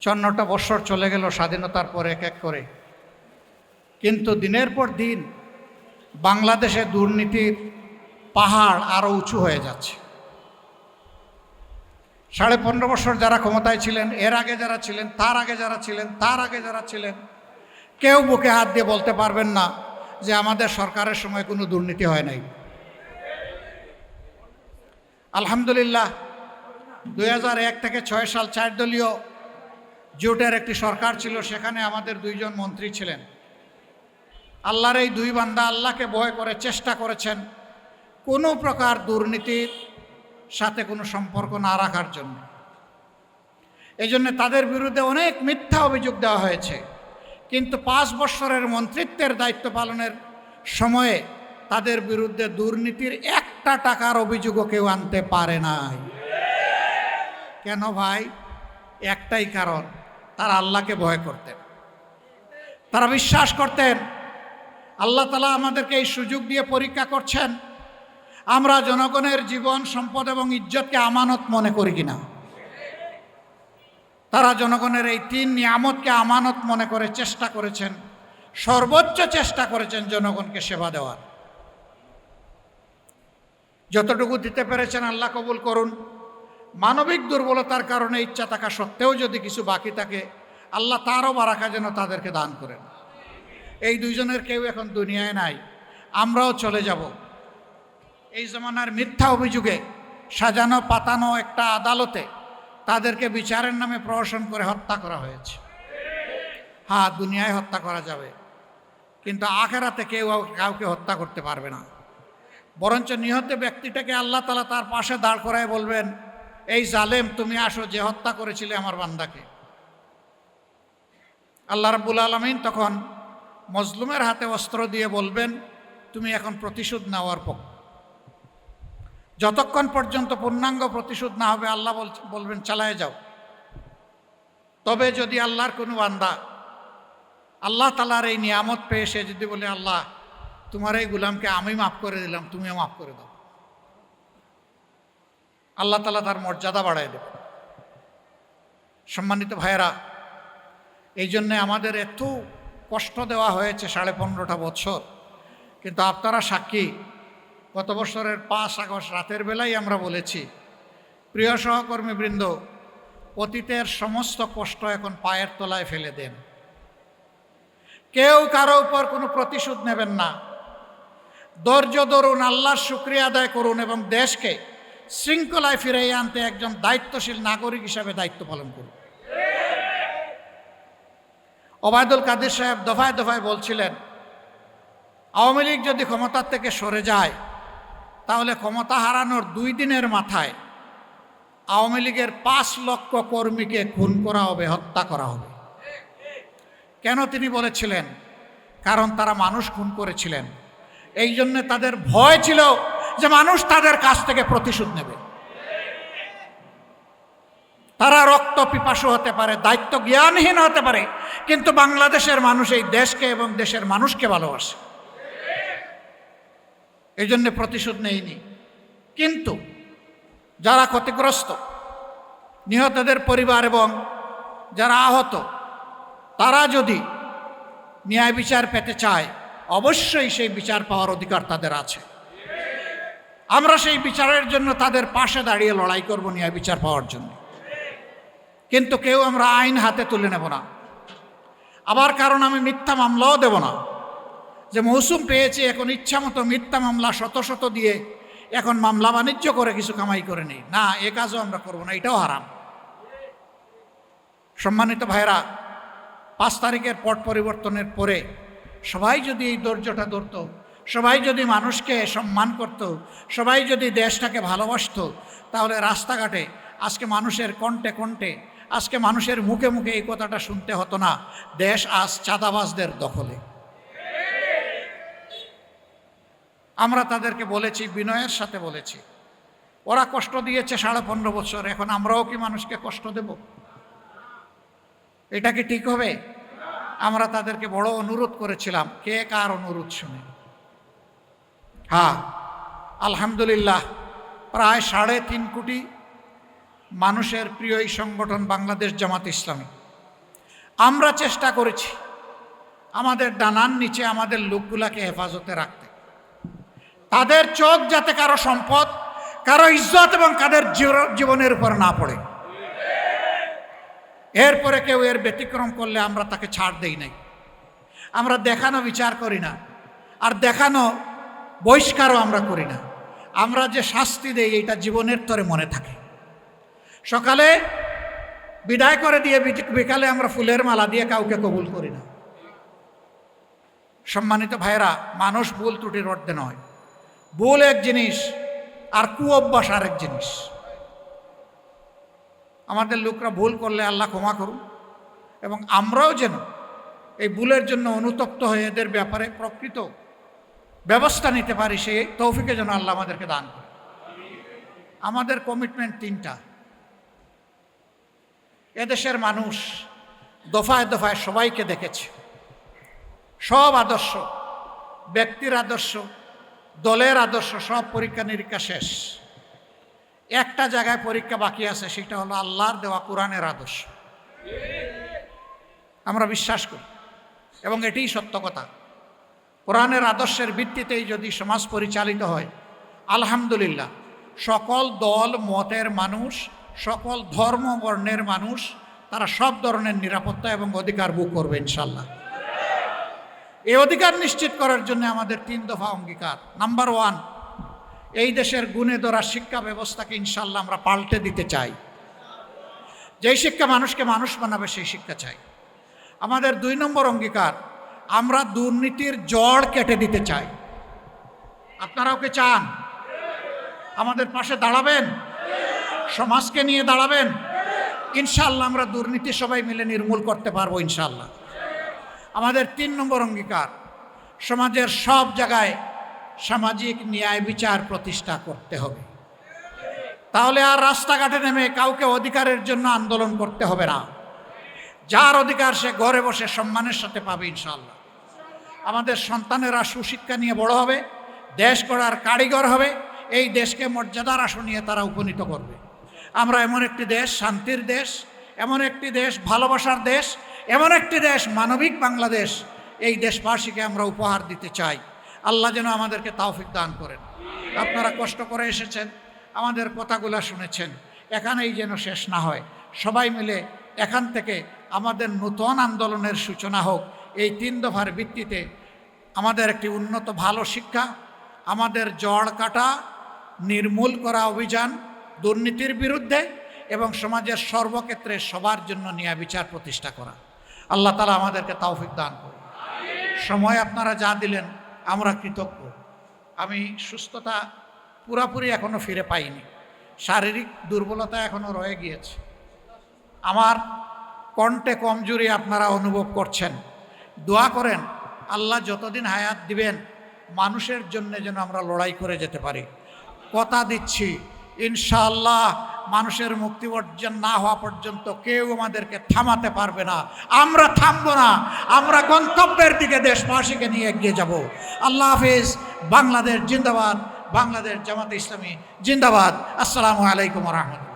54টা বছর চলে গেল স্বাধীনতার পর এক এক করে, কিন্তু দিনের পর দিন বাংলাদেশে দুর্নীতির পাহাড় আরও উঁচু হয়ে যাচ্ছে। 15.5 বছর যারা ক্ষমতায় ছিলেন, এর আগে যারা ছিলেন, তার আগে যারা ছিলেন, তার আগে যারা ছিলেন, কেউ বুকে হাত দিয়ে বলতে পারবেন না যে আমাদের সরকারের সময় কোনো দুর্নীতি হয় নাই। আলহামদুলিল্লাহ 2001 থেকে 6 সাল 4 দলীয় জোটের একটি সরকার ছিল, সেখানে আমাদের 2 জন মন্ত্রী ছিলেন। আল্লাহর এই 2 বান্দা আল্লাহকে ভয় করে চেষ্টা করেছেন কোনো প্রকার দুর্নীতির সাথে কোনো সম্পর্ক না রাখার জন্য। এই জন্য তাদের বিরুদ্ধে অনেক মিথ্যা অভিযোগ দেওয়া হয়েছে, কিন্তু 5 বছরের মন্ত্রিত্বের দায়িত্ব পালনের সময়ে তাদের বিরুদ্ধে দুর্নীতির 1টা টাকার অভিযোগও কেউ আনতে পারে নাই। কেন ভাই? একটাই কারণ, তারা আল্লাহকে ভয় করতেন। তারা বিশ্বাস করতেন আল্লাহ তাআলা আমাদেরকে এই সুযোগ দিয়ে পরীক্ষা করছেন, আমরা জনগণের জীবন, সম্পদ এবং ইজ্জতকে আমানত মনে করি কিনা। তারা জনগণের এই 3 নিয়ামতকে আমানত মনে করে চেষ্টা করেছেন, সর্বোচ্চ চেষ্টা করেছেন জনগণকে সেবা দেওয়ার। যতটুকু দিতে পেরেছেন আল্লাহ কবুল করুন। মানবিক দুর্বলতার কারণে ইচ্ছা থাকা সত্ত্বেও যদি কিছু বাকি থাকে, আল্লাহ তারও বারাকা যেন তাদেরকে দান করেন। এই 2 জনের কেউ এখন দুনিয়ায় নাই, আমরাও চলে যাব। এই জমানার মিথ্যা অভিযোগে সাজানো পাতানো একটা আদালতে তাদেরকে বিচারের নামে প্রহসন করে হত্যা করা হয়েছে। হ্যাঁ, দুনিয়ায় হত্যা করা যাবে, কিন্তু আখিরাতে কেউ কাউকে হত্যা করতে পারবে না। বরঞ্চ নিহত ব্যক্তিটাকে আল্লাহ তাআলা তার পাশে দাঁড় করায় বলবেন, এই জালেম, তুমি আসো, যে হত্যা করেছিলে আমার বান্দাকে। আল্লাহ রাব্বুল আলামিন তখন মজলুমের হাতে অস্ত্র দিয়ে বলবেন, তুমি এখন প্রতিশোধ নেওয়ার পক্ষে। যতক্ষণ পর্যন্ত পূর্ণাঙ্গ প্রতিশোধ না হবে আল্লাহ বলবেন চালায় যাও। তবে যদি আল্লাহর কোনো বান্দা আল্লাহ তাআলার এই নিয়ামত পেয়ে সে যদি বলে, আল্লাহ তোমার এই গুলামকে আমি মাফ করে দিলাম, তুমিও মাফ করে দাও, আল্লাহ তাআলা তার মর্যাদা বাড়ায় দেবে। সম্মানিত ভাইয়েরা, এই জন্যে আমাদের এত কষ্ট দেওয়া হয়েছে 15.5টা বছর, কিন্তু আপনারা সাক্ষী। গত বছরের 5 আগস্ট রাতের বেলায় আমরা বলেছি, প্রিয় সহকর্মীবৃন্দ, অতীতের সমস্ত কষ্ট এখন পায়ের তলায় ফেলে দেন। কেউ কারো উপর কোনো প্রতিশোধ নেবেন না। ধৈর্য ধরুন, আল্লাহর শুকরিয়া আদায় করুন এবং দেশকে শৃঙ্খলায় ফিরিয়ে আনতে একজন দায়িত্বশীল নাগরিক হিসাবে দায়িত্ব পালন করুন। ওবায়দুল কাদের সাহেব দফায় দফায় বলছিলেন, আওয়ামী লীগ যদি ক্ষমতার থেকে সরে যায় তাহলে ক্ষমতা হারানোর 2 দিনের মাথায় আওয়ামী লীগের 5 লক্ষ কর্মীকে খুন করা হবে, হত্যা করা হবে। কেন তিনি বলেছিলেন? কারণ তারা মানুষ খুন করেছিলেন। এই জন্য তাদের ভয় ছিল যে মানুষ তাদের কাছ থেকে প্রতিশোধ নেবে। তারা রক্ত পিপাসু হতে পারে, দায়িত্ব জ্ঞানহীন হতে পারে, কিন্তু বাংলাদেশের মানুষ এই দেশকে এবং দেশের মানুষকে ভালোবাসে, এই জন্য প্রতিশোধ নেয়নি। কিন্তু যারা ক্ষতিগ্রস্ত, নিহতদের পরিবার এবং যারা আহত, তারা যদি ন্যায় বিচার পেতে চায়, অবশ্যই সেই বিচার পাওয়ার অধিকার তাদের আছে। আমরা সেই বিচারের জন্য তাদের পাশে দাঁড়িয়ে লড়াই করব ন্যায় বিচার পাওয়ার জন্য। কিন্তু কেউ আমরা আইন হাতে তুলে নেব না। আবার কারণ আমি মিথ্যা মামলাও দেব না, যে মৌসুম পেয়েছি এখন ইচ্ছা মতো মিথ্যা মামলা শত শত দিয়ে এখন মামলা বাণিজ্য করে কিছু কামাই করে নেই, না, এ কাজও আমরা করব না, এটাও হারাম। সম্মানিত ভাইরা, 5 তারিখের পট পরিবর্তনের পরে সবাই যদি এই ধৈর্যটা ধরত, সবাই যদি মানুষকে সম্মান করত, সবাই যদি দেশটাকে ভালোবাসত, তাহলে রাস্তাঘাটে আজকে মানুষের কণ্ঠে কণ্ঠে, আজকে মানুষের মুখে মুখে এই কথাটা শুনতে হতো না, দেশ আজ চাঁদাবাজদের দখলে। আমরা তাদেরকে বলেছি, বিনয়ের সাথে বলেছি, ওরা কষ্ট দিয়েছে 15.5 বছর, এখন আমরাও কি মানুষকে কষ্ট দেব? এটা কি ঠিক হবে? আমরা তাদেরকে বড় অনুরোধ করেছিলাম, কে কার অনুরোধ শুনে? হ্যাঁ, আলহামদুলিল্লাহ প্রায় 3.5 কোটি মানুষের প্রিয় এই সংগঠন বাংলাদেশ জামাত ইসলামী আমরা চেষ্টা করেছি আমাদের ডানার নিচে আমাদের লোকগুলাকে হেফাজতে রাখতে, তাদের চোখ যাতে কারো সম্পদ, কারো ইজ্জত এবং কাদের জীবনের উপর না পড়ে। এরপরে কেউ এর ব্যতিক্রম করলে আমরা তাকে ছাড় দেই নাই। আমরা দেখানো বিচার করি না, আর দেখানো বহিষ্কারও আমরা করি না। আমরা যে শাস্তি দেই এটা জীবনের তরে মনে থাকে। সকালে বিদায় করে দিয়ে বিকালে আমরা ফুলের মালা দিয়ে কাউকে কবুল করি না। সম্মানিত ভাইয়েরা, মানুষ ভুল ত্রুটির ঊর্ধ্বে নয়। ভুল এক জিনিস আর কুঅভ্যাস আরেক জিনিস। আমাদের লোকরা ভুল করলে আল্লাহ ক্ষমা করুন, এবং আমরাও যেন এই ভুলের জন্য অনুতপ্ত হয়ে এদের ব্যাপারে প্রকৃত ব্যবস্থা নিতে পারি, সেই তৌফিকে যেন আল্লাহ আমাদেরকে দান করে। আমাদের কমিটমেন্ট তিনটা। এদেশের মানুষ দফায় দফায় সবাইকে দেখেছে, সব আদর্শ, ব্যক্তির আদর্শ, দলের আদর্শ, সব পরীক্ষা নিরীক্ষা শেষ। একটা জায়গায় পরীক্ষা বাকি আছে, সেটা হলো আল্লাহর দেওয়া কোরআনের আদর্শ। আমরা বিশ্বাস করি এবং এটিই সত্য কথা। কোরআনের আদর্শের ভিত্তিতেই যদি সমাজ পরিচালিত হয়, আলহামদুলিল্লাহ সকল দল মতের মানুষ, সকল ধর্ম বর্ণের মানুষ, তারা সব ধরনের নিরাপত্তা এবং অধিকার ভোগ করবে ইনশাল্লাহ। এই অধিকার নিশ্চিত করার জন্য আমাদের 3 দফা অঙ্গীকার। নাম্বার 1, এই দেশের গুণে ধরা শিক্ষা ব্যবস্থাকে ইনশাল্লাহ আমরা পাল্টে দিতে চাই। যেই শিক্ষা মানুষকে মানুষ বানাবে সেই শিক্ষা চাই। আমাদের 2 নম্বর অঙ্গীকার, আমরা দুর্নীতির জড় কেটে দিতে চাই। আপনারাও কি চান? আমাদের পাশে দাঁড়াবেন? সমাজকে নিয়ে দাঁড়াবেন? ইনশাল্লাহ আমরা দুর্নীতি সবাই মিলে নির্মূল করতে পারবো ইনশাল্লাহ। আমাদের 3 নম্বর অঙ্গীকার, সমাজের সব জায়গায় সামাজিক ন্যায় বিচার প্রতিষ্ঠা করতে হবে। তাহলে আর রাস্তাঘাটে নেমে কাউকে অধিকারের জন্য আন্দোলন করতে হবে না। যার অধিকার সে ঘরে বসে সম্মানের সাথে পাবে ইনশাআল্লাহ। আমাদের সন্তানেরা সুশিক্ষা নিয়ে বড় হবে, দেশ গড়ার কারিগর হবে, এই দেশকে মর্যাদার আসন নিয়ে তারা উপনীত করবে। আমরা এমন একটি দেশ, শান্তির দেশ, এমন একটি দেশ, ভালোবাসার দেশ, এমন একটি দেশ, মানবিক বাংলাদেশ, এই দেশবাসীকে আমরা উপহার দিতে চাই। আল্লাহ যেন আমাদেরকে তৌফিক দান করেন। আপনারা কষ্ট করে এসেছেন, আমাদের কথাগুলো শুনেছেন, এখানেই যেন শেষ না হয়। সবাই মিলে এখান থেকে আমাদের নতুন আন্দোলনের সূচনা হোক। এই 3 দফার ভিত্তিতে আমাদের একটি উন্নত ভালো শিক্ষা, আমাদের জড় কাটা, নির্মূল করা অভিযান, দুর্নীতির বিরুদ্ধে, এবং সমাজের সর্বক্ষেত্রে সবার জন্য ন্যায় বিচার প্রতিষ্ঠা করা। আল্লাহ তাআলা আমাদেরকে তৌফিক দান করুন। সময় আপনারা যা দিলেন আমরা কৃতজ্ঞ। আমি সুস্থতা পুরাপুরি এখনও ফিরে পাইনি, শারীরিক দুর্বলতা এখনও রয়ে গিয়েছে। আমার কণ্ঠে কমজোরি আপনারা অনুভব করছেন। দোয়া করেন আল্লাহ যতদিন হায়াত দিবেন মানুষের জন্য যেন আমরা লড়াই করে যেতে পারি। কথা দিচ্ছি ইনশাআল্লাহ মানুষের মুক্তি অর্জন না হওয়া পর্যন্ত কেউ আমাদেরকে থামাতে পারবে না। আমরা থামবো না, আমরা গন্তব্যের দিকে দেশবাসীকে নিয়ে এগিয়ে যাব। আল্লাহ হাফেজ। বাংলাদেশ জিন্দাবাদ, বাংলাদেশ জামাতে ইসলামী জিন্দাবাদ। আসসালামু আলাইকুম ওয়া রাহমাতুল্লাহ।